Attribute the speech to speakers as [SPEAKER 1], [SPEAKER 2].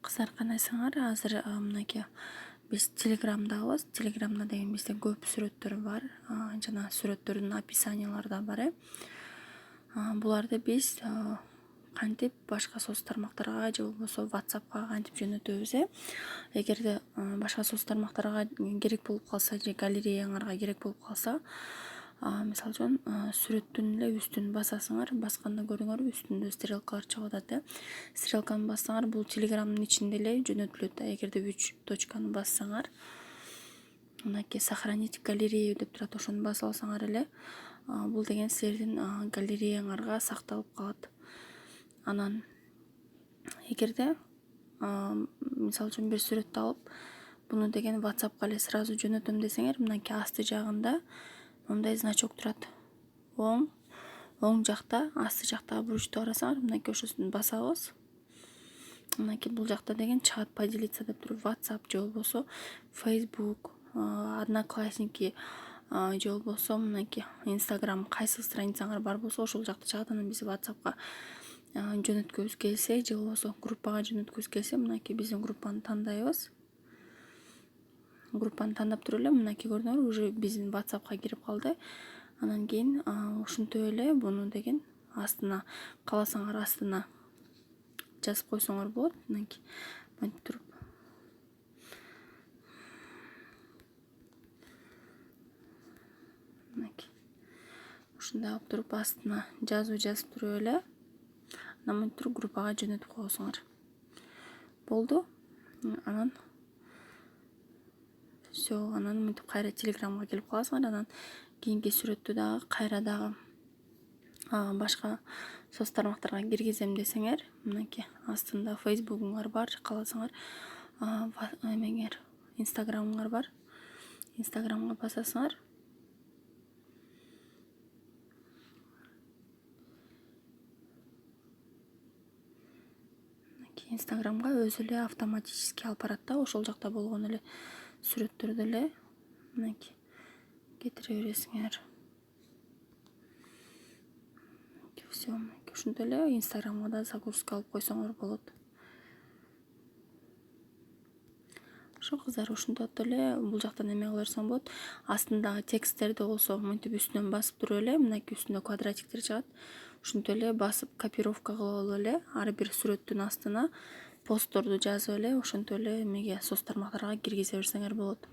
[SPEAKER 1] Кыздар канайсыңар, азыр мынакей биз Телеграмдабыз. Телеграмда деген бизде көп сүрөттөр бар. Жана сүрөттөрдүн описаниялары да бар. Буларды биз кантип башка соц тармактарга же болбосо WhatsAppка кантип жөнөтөбүз. Эгерде башка соц тармактарга керек болуп калса же галереяңарга керек болуп калса, мисалы үчүн сүрөттүн эле үстүн басасыңар, басканда көрүңөр үстүндө стрелкалар чыгып атат. Стрелканы бассаңар, бул Телеграмдын ичинде эле жөнөтүлөт. Эгерде 3 точканы бассаңар, мынакей сохранить галерею деп турат, ошону басып алсаңар эле, бул деген силердин галереяңарга сакталып калат. Анан эгерде мисалы үчүн бир сүрөттү алып, буну деген WhatsAppка эле сразу жөнөтөм десеңер, мынакей асты жагында мындай значок турат. Оң жакта, асты жактагы буручту карасаңар, мынакей ошосун басабыз. Мынакей бул жакта деген чыгат, поделиться деп туруп, WhatsApp же болбосо Facebook, Одноклассники же болбосо мынакей Instagram, кайсы страницаңар бар болсо ошол жакта чыгат. Анан биз WhatsAppка жөнөткүбүз келсе же болбосо группага жөнөткүбүз келсе, мынакей биздин группаны тандайбыз. Группаны тандап туруп эле мынакей көрдүңөр, уже биздин WhatsAppка кирип калды. Анан кийин ушинтип эле буну деген астына, кааласаңар астына жазып койсоңор болот. Мынакей мынтип туруп. Мынакей ушундай алып туруп астына жазып туруп эле, анан мынтип туруп группага жөнөтүп койсоңор болду. Анан все, анан мынтип кайра Телеграмга келип каласыңар. Анан кийинки сүрөттү дагы кайра дагы башка соц тармактарга киргизем десеңер, мынакей астында Facebook'уңар бар, кааласаңар эмеңер Instagram'уңар бар. Instagram'га басасыңар. Instagram'га өзү эле автоматически алып барат да, ошол жакта болгон эле сүрөттөрдү эле мынакей кетире бересиңер. Все, ушинтип эле Instagram'га да загрузка алып койсоңор болот. Ошо кыздар, ушинтип эле бул жактан эме кыла берсең болот. Астындагы тексттерди болсо мынтип үстүнөн басып туруп эле, мынакей үстүндө квадратиктер чыгат. Ушинтип эле басып копировка кылып алып эле ар бир сүрөттүн астына постторду жазып эле, ошентип эле эмеге соц тармактарга киргизе берсеңер болот.